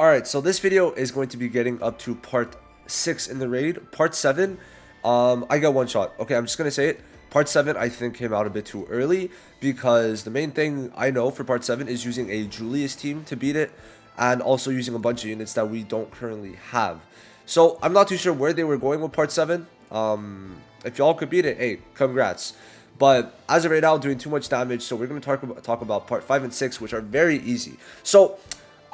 Alright, so this video is going to be getting up to part 6 in the raid. Part 7, I got one shot. Okay, I'm just going to say it. Part 7, I think, came out a bit too early because the main thing I know for part 7 is using a Julius team to beat it and also using a bunch of units that we don't currently have. So, I'm not too sure where they were going with part 7. If y'all could beat it, hey, congrats. But as of right now, doing too much damage, so we're going to talk about part 5 and 6, which are very easy. So,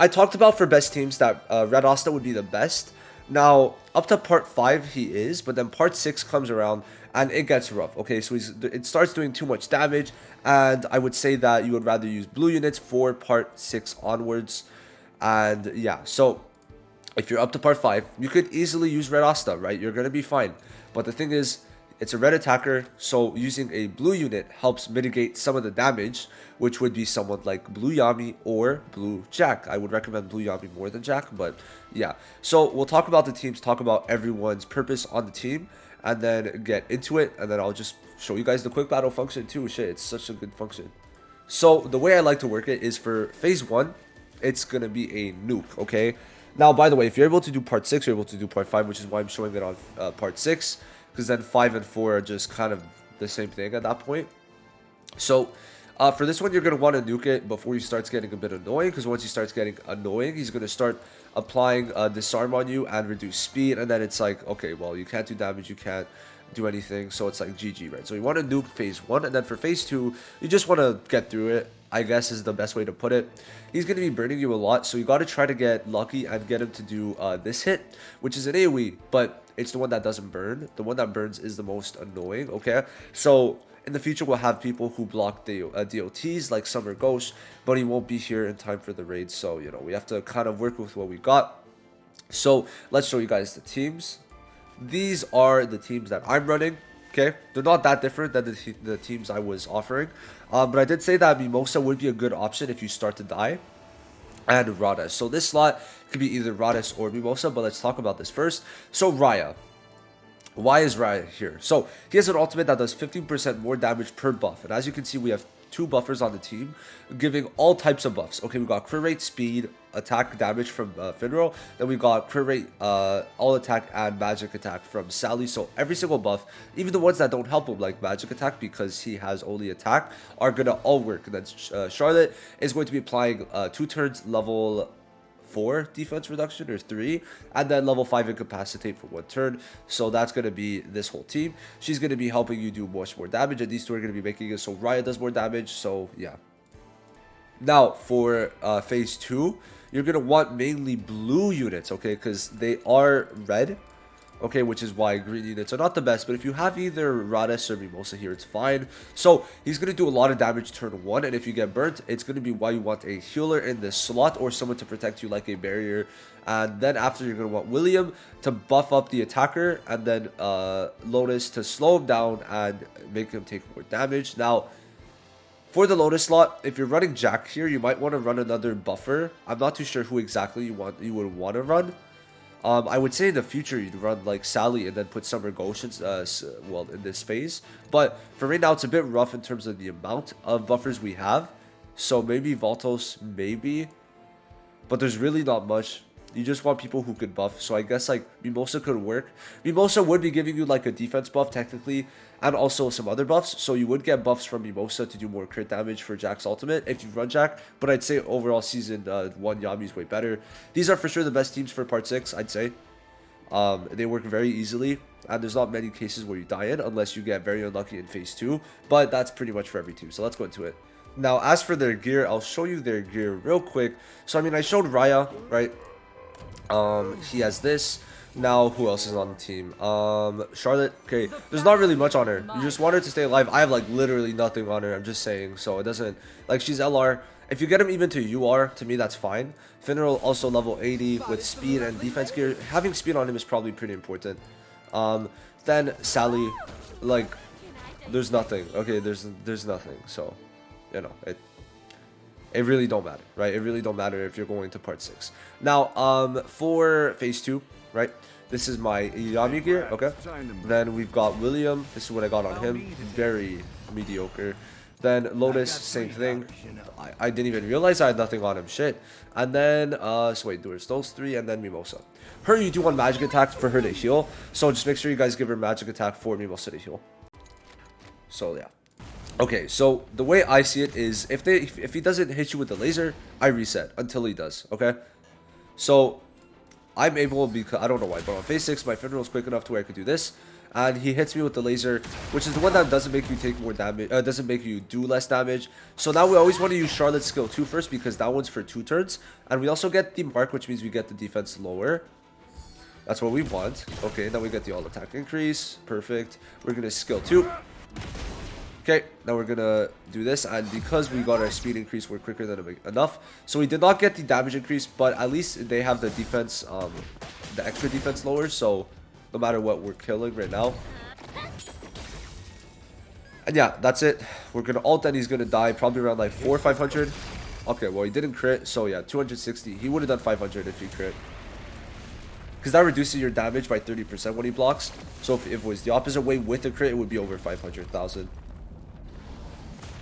I talked about for best teams that Red Asta would be the best. Now, up to part 5 he is, but then part 6 comes around and it gets rough. Okay, so it starts doing too much damage, and I would say that you would rather use blue units for part 6 onwards. And yeah, so if you're up to part 5, you could easily use Red Asta, right? You're going to be fine. But the thing is, it's a red attacker, so using a blue unit helps mitigate some of the damage, which would be someone like Blue Yami or Blue Jack. I would recommend Blue Yami more than Jack, but yeah. So we'll talk about the teams, talk about everyone's purpose on the team, and then get into it, and then I'll just show you guys the quick battle function too. Shit, it's such a good function. So the way I like to work it is for phase 1, it's going to be a nuke, okay? Now, by the way, if you're able to do part 6, you're able to do part 5, which is why I'm showing it on part 6. Because then 5 and 4 are just kind of the same thing at that point. So, for this one, you're going to want to nuke it before he starts getting a bit annoying. Because once he starts getting annoying, he's going to start applying disarm on you and reduce speed. And then it's like, okay, well, you can't do damage, you can't do anything. So it's like GG, right? So you want to nuke phase 1. And then for phase 2, you just want to get through it, I guess is the best way to put it. He's going to be burning you a lot. So you got to try to get lucky and get him to do this hit, which is an AoE. But it's the one that doesn't burn. The one that burns is the most annoying, okay? So, in the future, we'll have people who block the DOTs, like Summer Ghost, but he won't be here in time for the raid, so, you know, we have to kind of work with what we got. So, let's show you guys the teams. These are the teams that I'm running, okay? They're not that different than the teams I was offering, but I did say that Mimosa would be a good option if you start to die. And Radis. So this slot could be either Radis or Mimosa, but let's talk about this first. So Raya. Why is Raya here? So he has an ultimate that does 15% more damage per buff. And as you can see, we have 2 buffers on the team, giving all types of buffs. Okay, we got crit rate, speed, attack damage from Finro. Then we got crit rate, all attack, and magic attack from Sally. So every single buff, even the ones that don't help him, like magic attack, because he has only attack, are gonna all work. And then Charlotte is going to be applying 2 turns level 4 defense reduction, or 3, and then level 5 incapacitate for 1 turn. So that's going to be this whole team. She's going to be helping you do much more damage, and these 2 are going to be making it so Raya does more damage. So yeah. Now for phase 2, you're going to want mainly blue units, okay, because they are red, okay, which is why green units are not the best. But if you have either Radis or Mimosa here, it's fine. So he's going to do a lot of damage turn 1, and if you get burnt, it's going to be why you want a healer in this slot or someone to protect you like a barrier. And then after, you're going to want William to buff up the attacker, and then Lotus to slow him down and make him take more damage. Now, for the Lotus slot, if you're running Jack here, you might want to run another buffer. I'm not too sure who exactly you would want to run. I would say in the future you'd run like Sally and then put Summer Goshen's, well, in this phase. But for right now, it's a bit rough in terms of the amount of buffers we have. So maybe Valtos, maybe. But there's really not much. You just want people who could buff. So I guess like Mimosa could work. Mimosa would be giving you like a defense buff technically, and also some other buffs. So you would get buffs from Mimosa to do more crit damage for Jack's ultimate if you run Jack. But I'd say overall season 1 Yami's way better. These are for sure the best teams for part 6, I'd say. They work very easily, and there's not many cases where you die in unless you get very unlucky in phase 2. But that's pretty much for every team. So let's go into it. Now, as for their gear, I'll show you their gear real quick. So I mean, I showed Raya, right? He has this. Now, who else is on the team? Charlotte. Okay, there's not really much on her. You just want her to stay alive. I have like literally nothing on her. I'm just saying. So it doesn't, like, she's LR. If you get him even to UR, to me that's fine. Finral also level 80 with speed and defense gear. Having speed on him is probably pretty important. Then Sally, like, there's nothing. Okay, there's nothing. So, you know, it really don't matter, right? It really don't matter if you're going to part 6. Now, for phase 2, right? This is my Yami gear, okay? Then we've got William. This is what I got on him. Very mediocre. Then Lotus, same thing. I didn't even realize I had nothing on him. Shit. And then, so wait, there's those three, and then Mimosa. Her, you do want magic attack for her to heal. So just make sure you guys give her magic attack for Mimosa to heal. So, yeah. Okay, so the way I see it is if he doesn't hit you with the laser, I reset until he does, okay? So I'm able, because I don't know why, but on phase 6 my Finral is quick enough to where I could do this, and he hits me with the laser, which is the one that doesn't make you take more damage, doesn't make you do less damage. So now we always want to use Charlotte's skill 2 first, because that one's for 2 turns, and we also get the mark, which means we get the defense lower. That's what we want. Okay, then we get the all attack increase. Perfect. We're gonna skill 2. Okay, now we're gonna do this, and because we got our speed increase, we're quicker than enough. So we did not get the damage increase, but at least they have the defense, the extra defense lower. So no matter what, we're killing right now. And yeah, that's it. We're gonna ult, and he's gonna die probably around like 400 or 500. Okay, well he didn't crit, so yeah, 260. He would have done 500 if he crit, because that reduces your damage by 30% when he blocks. So if it was the opposite way with a crit, it would be over 500,000.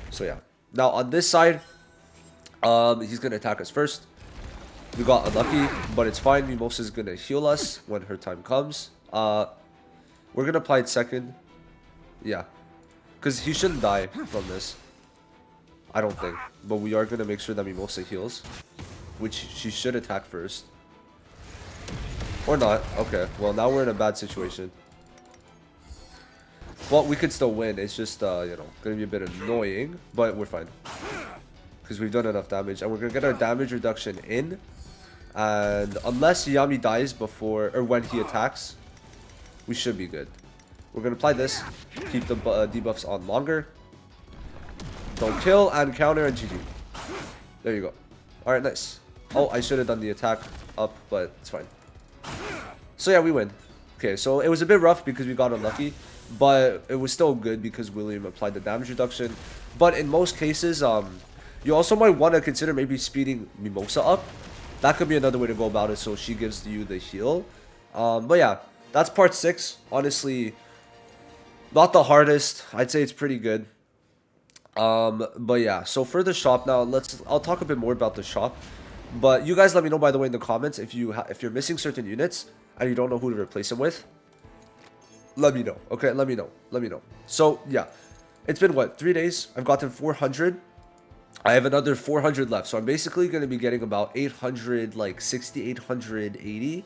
So yeah, now on this side, he's gonna attack us first. We got unlucky, but it's fine. Mimosa is gonna heal us when her time comes. We're gonna apply it second, yeah, because he shouldn't die from this, I don't think. But we are gonna make sure that Mimosa heals, which she should attack first, or not. Okay, well now we're in a bad situation. Well, we could still win. It's just, you know, gonna be a bit annoying, but we're fine, because we've done enough damage, and we're gonna get our damage reduction in. And unless Yami dies before or when he attacks, we should be good. We're gonna apply this, keep the debuffs on longer. Don't kill and counter and GG. There you go. All right, nice. Oh, I should have done the attack up, but it's fine. So yeah, we win. Okay, so it was a bit rough because we got unlucky, but it was still good because William applied the damage reduction. But in most cases, you also might want to consider maybe speeding Mimosa up. That could be another way to go about it, so she gives you the heal. But yeah, that's part 6. Honestly, not the hardest. I'd say it's pretty good. But yeah, so for the shop now, I'll talk a bit more about the shop. But you guys let me know, by the way, in the comments if you're missing certain units and you don't know who to replace them with. Let me know. Okay, let me know. So yeah, it's been what, 3 days? I've gotten 400. I have another 400 left, so I'm basically going to be getting about 800, like 60, 880,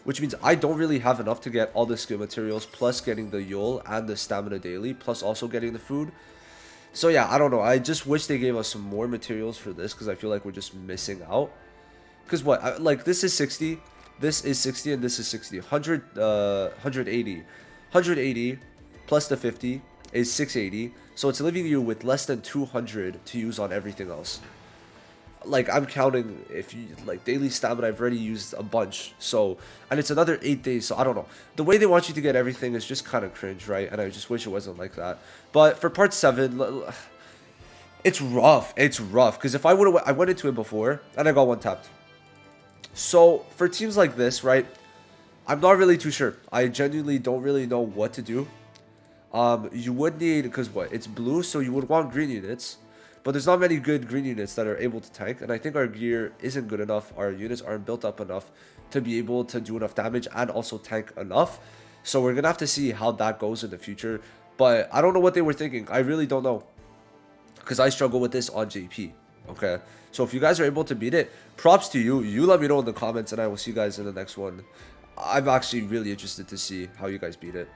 which means I don't really have enough to get all the skill materials, plus getting the Yule and the stamina daily, plus also getting the food. So yeah, I don't know. I just wish they gave us some more materials for this, because I feel like we're just missing out. Because what, like this is 60, this is 60, and this is 60. 180 plus the 50 is 680. So it's leaving you with less than 200 to use on everything else. Like, I'm counting, if you like daily stamina, I've already used a bunch. So, and it's another 8 days, so I don't know. The way they want you to get everything is just kind of cringe, right? And I just wish it wasn't like that. But for part 7, it's rough. It's rough, because if I went into it before and I got one tapped. So for teams like this, right, I'm not really too sure. I genuinely don't really know what to do. You would need, because what, it's blue, so you would want green units, but there's not many good green units that are able to tank, and I think our gear isn't good enough. Our units aren't built up enough to be able to do enough damage and also tank enough. So we're gonna have to see how that goes in the future. But I don't know what they were thinking. I really don't know, because I struggle with this on JP. Okay, so if you guys are able to beat it, props to you. You let me know in the comments, and I will see you guys in the next one. I'm actually really interested to see how you guys beat it.